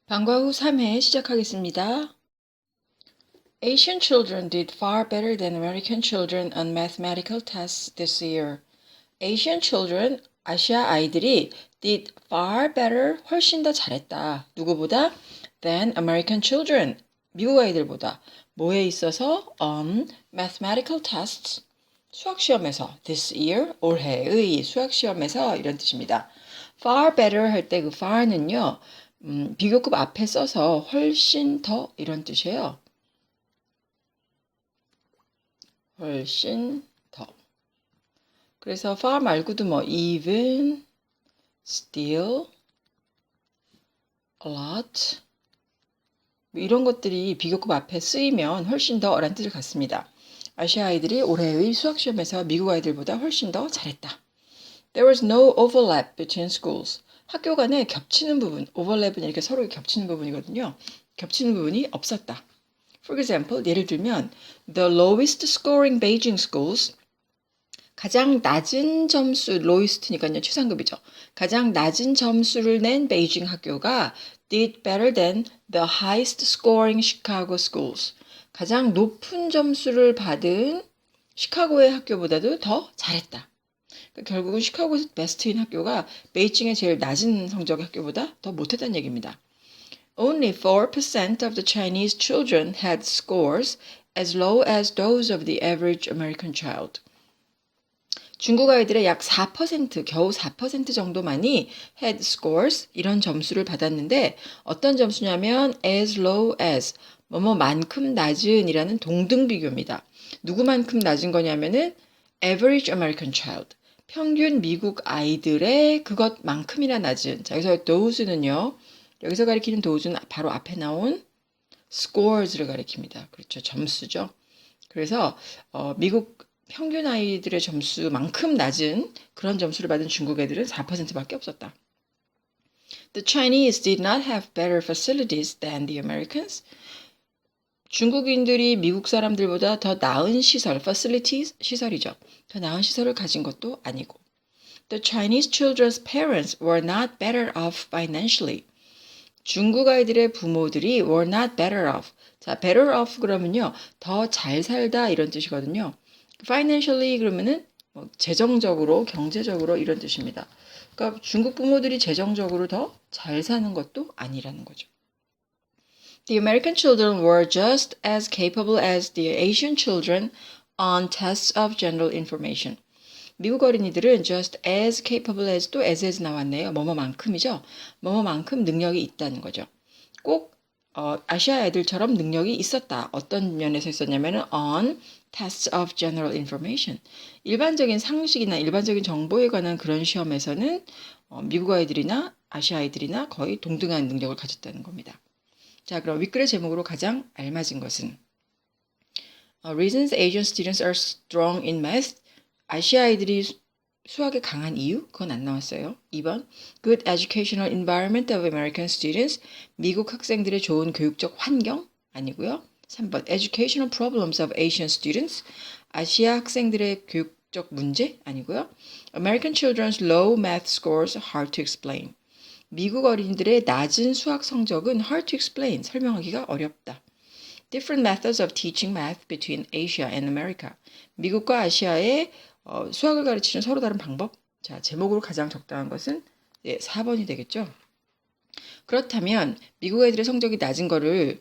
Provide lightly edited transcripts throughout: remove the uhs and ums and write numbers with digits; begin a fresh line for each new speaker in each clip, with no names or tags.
방과 후 3회 시작하겠습니다. Asian children did far better than American children on mathematical tests this year. Asian children, 아시아 아이들이 did far better, 훨씬 더 잘했다. 누구보다? Than American children, 미국 아이들보다. 뭐에 있어서? On mathematical tests, 수학시험에서. This year, 올해의 수학시험에서 이런 뜻입니다. Far better 할 때 그 far는요. 비교급 앞에 써서 훨씬 더 이런 뜻이에요. 훨씬 더. 그래서 far 말고도 뭐 even, still, a lot 뭐 이런 것들이 비교급 앞에 쓰이면 훨씬 더라는 뜻을 갖습니다. 아시아 아이들이 올해의 수학시험에서 미국 아이들보다 훨씬 더 잘했다. There was no overlap between schools. 학교 간에 겹치는 부분, overlap은 이렇게 서로 겹치는 부분이거든요. 겹치는 부분이 없었다. For example, 예를 들면 the lowest scoring Beijing schools, 가장 낮은 점수, lowest니까요, 최상급이죠. 가장 낮은 점수를 낸 베이징 학교가 did better than the highest scoring Chicago schools. 가장 높은 점수를 받은 시카고의 학교보다도 더 잘했다. 결국은 시카고에서 베스트인 학교가 베이징의 제일 낮은 성적 학교보다 더 못했다는 얘기입니다. Only 4% of the Chinese children had scores as low as those of the average American child. 중국 아이들의 약 4%, 겨우 4% 정도만이 had scores, 이런 점수를 받았는데 어떤 점수냐면 as low as, 뭐뭐만큼 낮은 이라는 동등 비교입니다. 누구만큼 낮은 거냐면은 average American child. 평균 미국 아이들의 그것만큼이나 낮은. 자, 여기서 those는요. 여기서 가리키는 those는 바로 앞에 나온 scores를 가리킵니다. 그렇죠. 점수죠. 그래서 미국 평균 아이들의 점수만큼 낮은 그런 점수를 받은 중국 애들은 4%밖에 없었다. The Chinese did not have better facilities than the Americans. 중국인들이 미국 사람들보다 더 나은 시설, facilities, 시설이죠. 더 나은 시설을 가진 것도 아니고. The Chinese children's parents were not better off financially. 중국 아이들의 부모들이 were not better off. 자, better off 그러면요. 더 잘 살다 이런 뜻이거든요. financially 그러면은 뭐 재정적으로, 경제적으로 이런 뜻입니다. 그러니까 중국 부모들이 재정적으로 더 잘 사는 것도 아니라는 거죠. The American children were just as capable as the Asian children on tests of general information. 미국 어린이들은 just as capable as 또 as 나왔네요. 뭐뭐만큼이죠. 뭐뭐만큼 능력이 있다는 거죠. 꼭 아시아 애들처럼 능력이 있었다. 어떤 면에서 있었냐면은 on tests of general information. 일반적인 상식이나 일반적인 정보에 관한 그런 시험에서는 미국 아이들이나 아시아 아이들이나 거의 동등한 능력을 가졌다는 겁니다. 자, 그럼 윗글의 제목으로 가장 알맞은 것은 Reasons Asian students are strong in math. 아시아 아이들이 수학에 강한 이유? 그건 안 나왔어요. 2번 Good educational environment of American students. 미국 학생들의 좋은 교육적 환경? 아니고요. 3번 Educational problems of Asian students. 아시아 학생들의 교육적 문제? 아니고요. American children's low math scores hard to explain. 미국 어린이들의 낮은 수학 성적은 hard to explain, 설명하기가 어렵다. Different methods of teaching math between Asia and America. 미국과 아시아의 수학을 가르치는 서로 다른 방법. 자, 제목으로 가장 적당한 것은 4번이 되겠죠. 그렇다면 미국 애들의 성적이 낮은 거를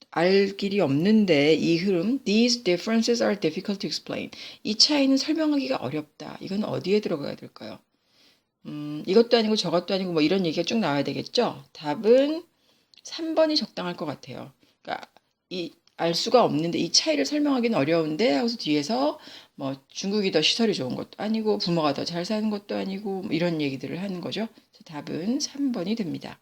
알 길이 없는데 이 흐름, these differences are difficult to explain. 이 차이는 설명하기가 어렵다. 이건 어디에 들어가야 될까요? 이것도 아니고 저것도 아니고 뭐 이런 얘기가 쭉 나와야 되겠죠. 답은 3번이 적당할 것 같아요. 그러니까 알 수가 없는데 이 차이를 설명하기는 어려운데 하고서 뒤에서 뭐 중국이 더 시설이 좋은 것도 아니고 부모가 더 잘 사는 것도 아니고 뭐 이런 얘기들을 하는 거죠. 답은 3번이 됩니다.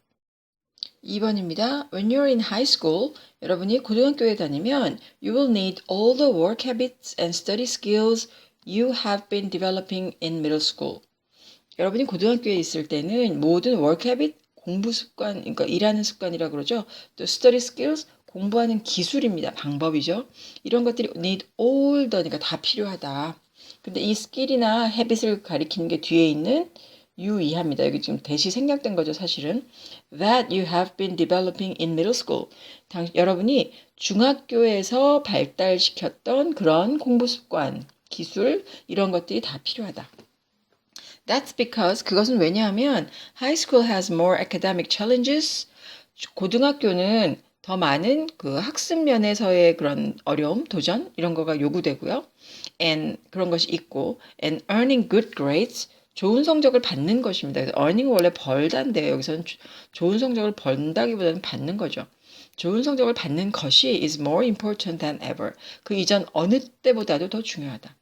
2번입니다. When you're in high school, 여러분이 고등학교에 다니면 you will need all the work habits and study skills you have been developing in middle school. 여러분이 고등학교에 있을 때는 모든 work habit, 공부 습관, 그러니까 일하는 습관이라 그러죠. 또 study skills, 공부하는 기술입니다. 방법이죠. 이런 것들이 need all the, 그러니까 다 필요하다. 근데 이 skill이나 habit을 가리키는 게 뒤에 있는 유의합니다. 여기 지금 대시 생략된 거죠, 사실은. That you have been developing in middle school. 여러분이 중학교에서 발달시켰던 그런 공부 습관, 기술 이런 것들이 다 필요하다. That's because 그것은 왜냐하면 high school has more academic challenges. 고등학교는 더 많은 그 학습 면에서의 그런 어려움, 도전 이런 거가 요구되고요. And 그런 것이 있고 and earning good grades 좋은 성적을 받는 것입니다. 그래서 earning 원래 벌다인데요. 여기서는 좋은 성적을 번다기보다는 받는 거죠. 좋은 성적을 받는 것이 is more important than ever. 그 이전 어느 때보다도 더 중요하다.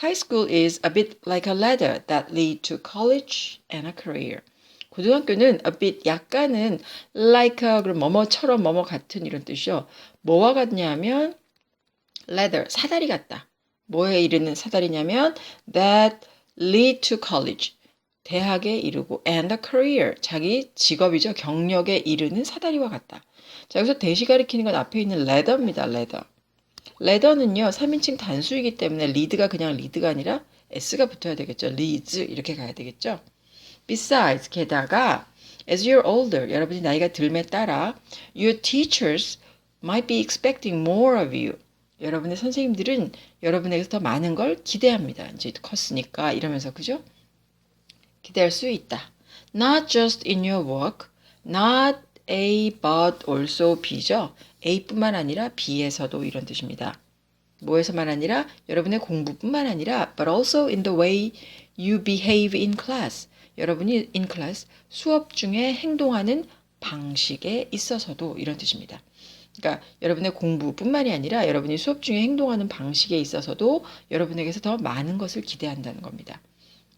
High school is a bit like a ladder that lead to college and a career. 고등학교는 a bit 약간은 like a 그럼 뭐뭐처럼 뭐뭐 같은 이런 뜻이요. 뭐와 같냐면 ladder 사다리 같다. 뭐에 이르는 사다리냐면 that lead to college 대학에 이르고 and a career 자기 직업이죠. 경력에 이르는 사다리와 같다. 자 여기서 대시 가리키는 건 앞에 있는 ladder입니다. ladder. ladder는요 3인칭 단수이기 때문에 lead가 그냥 lead가 아니라 s가 붙어야 되겠죠. leads 이렇게 가야 되겠죠. Besides 게다가 as you're older 여러분이 나이가 들매 따라 your teachers might be expecting more of you. 여러분의 선생님들은 여러분에게서 더 많은 걸 기대합니다. 이제 컸으니까 이러면서 그죠? 기대할 수 있다. Not just in your work, not A but also B죠. A뿐만 아니라 B에서도 이런 뜻입니다. 뭐에서만 아니라 여러분의 공부뿐만 아니라 but also in the way you behave in class. 여러분이 in class 수업 중에 행동하는 방식에 있어서도 이런 뜻입니다. 그러니까 여러분의 공부뿐만이 아니라 여러분이 수업 중에 행동하는 방식에 있어서도 여러분에게서 더 많은 것을 기대한다는 겁니다.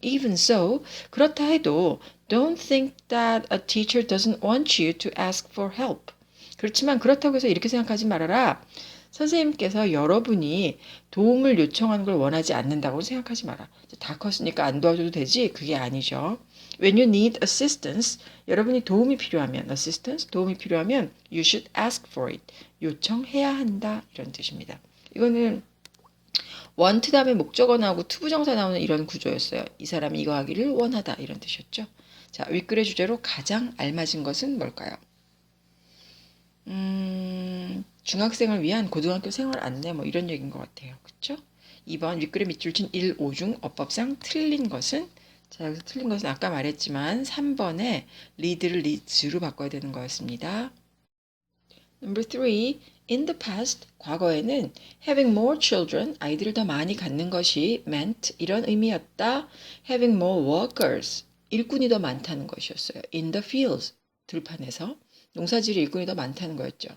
Even so, 그렇다 해도 don't think that a teacher doesn't want you to ask for help. 그렇지만 그렇다고 해서 이렇게 생각하지 말아라. 선생님께서 여러분이 도움을 요청하는 걸 원하지 않는다고 생각하지 마라. 다 컸으니까 안 도와줘도 되지? 그게 아니죠. When you need assistance, 여러분이 도움이 필요하면, 도움이 필요하면 you should ask for it. 요청해야 한다. 이런 뜻입니다. 이거는 want 다음에 목적어 나오고 투부정사 나오는 이런 구조였어요. 이 사람이 이거 하기를 원하다. 이런 뜻이었죠. 자, 윗글의 주제로 가장 알맞은 것은 뭘까요? 중학생을 위한 고등학교 생활 안내 뭐 이런 얘기인 것 같아요. 그쵸? 2번 윗글의 밑줄 친 1, 5 중 어법상 틀린 것은 자 여기서 틀린 것은 아까 말했지만 3번에 lead를 leads로 바꿔야 되는 거였습니다. Number 3. In the past, 과거에는 having more children, 아이들을 더 많이 갖는 것이 meant 이런 의미였다. having more workers, 일꾼이 더 많다는 것이었어요. In the fields, 들판에서 농사지을 일꾼이 더 많다는 거였죠.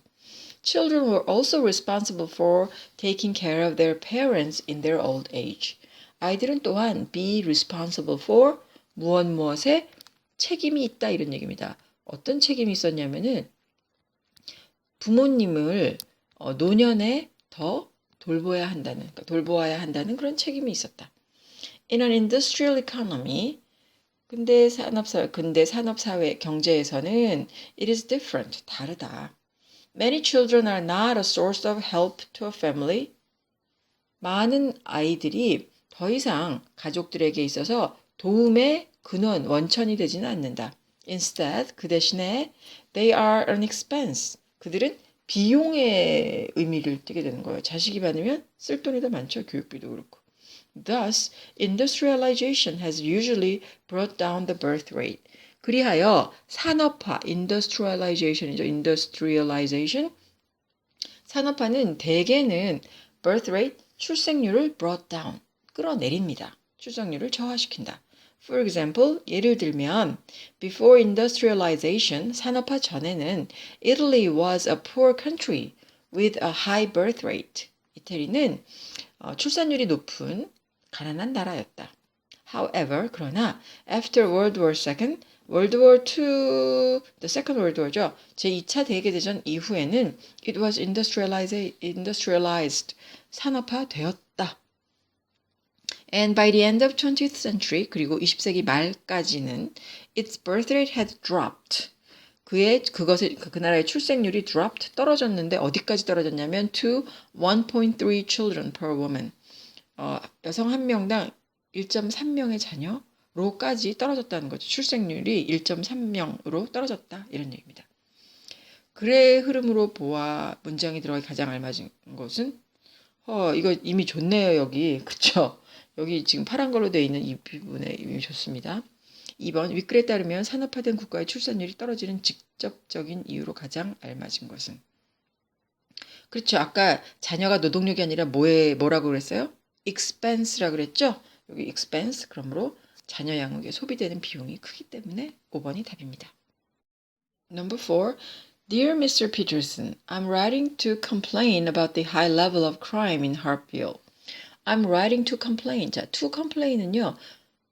Children were also responsible for taking care of their parents in their old age. 아이들은 또한 be responsible for 무엇에 책임이 있다 이런 얘기입니다. 어떤 책임이 있었냐면은 부모님을 노년에 더 돌보아야 한다는 그런 책임이 있었다. In an industrial economy, 근대 산업사회 경제에서는 it is different, 다르다. Many children are not a source of help to a family. 많은 아이들이 더 이상 가족들에게 있어서 도움의 근원, 원천이 되지는 않는다. Instead, 그 대신에 they are an expense. 그들은 비용의 의미를 띠게 되는 거예요. 자식이 많으면 쓸 돈이 더 많죠. 교육비도 그렇고. Thus, industrialization has usually brought down the birth rate. 그리하여 산업화, industrialization이죠. industrialization. 산업화는 대개는 birth rate, 출생률을 brought down, 끌어내립니다. 출생률을 저하시킨다. For example, 예를 들면 before industrialization, 산업화 전에는 Italy was a poor country with a high birth rate. 이태리는 출산율이 높은 가난한 나라였다. However, 그러나 after World War II, World War II, the Second World War죠. 제2차 대개대전 이후에는 it was industrialized, 산업화되었다. And by the end of 20th century, 그리고 20세기 말까지는 its birth rate had dropped. 그 나라의 출생률이 dropped, 떨어졌는데 어디까지 떨어졌냐면 to 1.3 children per woman. 여성 한 명당 1.3명의 자녀, 0.3명으로까지 떨어졌다는 거죠. 출생률이 1.3명으로 떨어졌다. 이런 얘기입니다. 글의 흐름으로 보아 문장이 들어가기 가장 알맞은 것은 이거 이미 좋네요. 여기. 그쵸? 여기 지금 파란 걸로 되어 있는 이 부분에 이미 좋습니다. 2번 윗글에 따르면 산업화된 국가의 출산율이 떨어지는 직접적인 이유로 가장 알맞은 것은 그렇죠. 아까 자녀가 노동력이 아니라 뭐라고 그랬어요? expense라고 그랬죠? 여기 expense 그러므로 자녀 양육에 소비되는 비용이 크기 때문에 5번이 답입니다. Number 4. Dear Mr. Peterson, I'm writing to complain about the high level of crime in Hartville. I'm writing to complain. 자, to complain은요.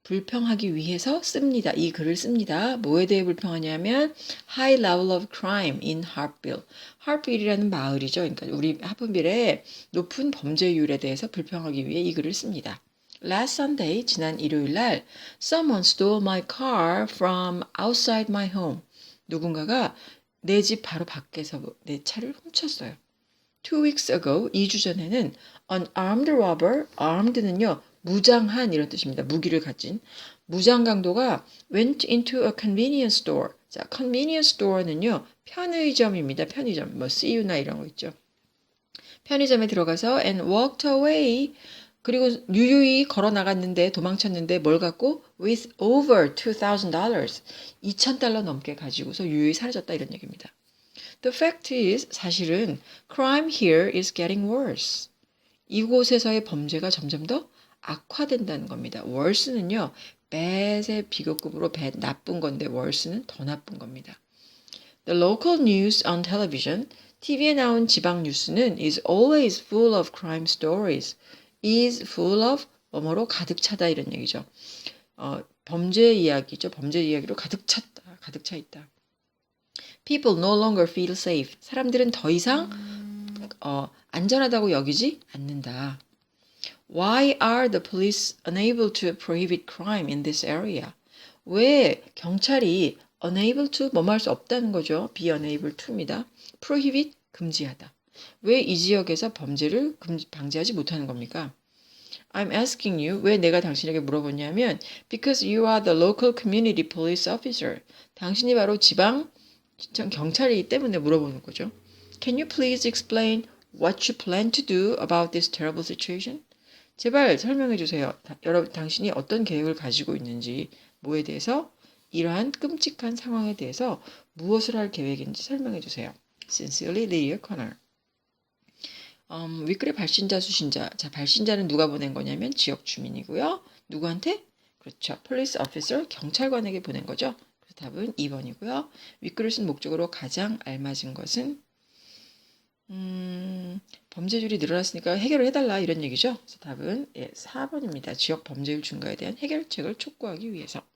불평하기 위해서 씁니다. 이 글을 씁니다. 뭐에 대해 불평하냐면 high level of crime in Hartville. Hartville이라는 마을이죠. 그러니까 우리 하프빌의 높은 범죄율에 대해서 불평하기 위해 이 글을 씁니다. Last Sunday, 지난 일요일 날 someone stole my car from outside my home. 누군가가 내 집 바로 밖에서 내 차를 훔쳤어요. 2 weeks ago, 2주 전에는 an armed robber, armed는요, 무장한 이런 뜻입니다. 무기를 가진. 무장 강도가 went into a convenience store. 자, convenience store는요, 편의점입니다. 편의점. 뭐 CU나 이런 거 있죠. 편의점에 들어가서 and walked away. 그리고 유유히 걸어 나갔는데 도망쳤는데 뭘 갖고 with over $2,000. $2,000 넘게 가지고서 유유히 사라졌다 이런 얘기입니다. The fact is 사실은 crime here is getting worse. 이곳에서의 범죄가 점점 더 악화된다는 겁니다. worse는요. bad의 비교급으로 bad 나쁜 건데 worse는 더 나쁜 겁니다. The local news on television TV에 나온 지방 뉴스는 is always full of crime stories. is full of 뭐뭐로 가득 차다 이런 얘기죠. 범죄 이야기죠. 범죄 이야기로 가득 찼다. 가득 차 있다. People no longer feel safe. 사람들은 더 이상 안전하다고 여기지 않는다. Why are the police unable to prohibit crime in this area? 왜 경찰이 unable to 뭐뭐 할 수 없다는 거죠. be unable to입니다. prohibit 금지하다. 왜 이 지역에서 범죄를 방지하지 못하는 겁니까? I'm asking you. 왜 내가 당신에게 물어보냐면 because you are the local community police officer. 당신이 바로 지방 경찰이기 때문에 물어보는 거죠. Can you please explain what you plan to do about this terrible situation? 제발 설명해 주세요. 여러분 당신이 어떤 계획을 가지고 있는지 뭐에 대해서 이러한 끔찍한 상황에 대해서 무엇을 할 계획인지 설명해 주세요. Sincerely, Lydia Connor. 윗글의 발신자, 수신자. 자, 발신자는 누가 보낸 거냐면 지역 주민이고요. 누구한테? 그렇죠. police officer, 경찰관에게 보낸 거죠. 그래서 답은 2번이고요. 윗글을 쓴 목적으로 가장 알맞은 것은 범죄율이 늘어났으니까 해결을 해달라 이런 얘기죠. 그래서 답은 4번입니다. 지역 범죄율 증가에 대한 해결책을 촉구하기 위해서.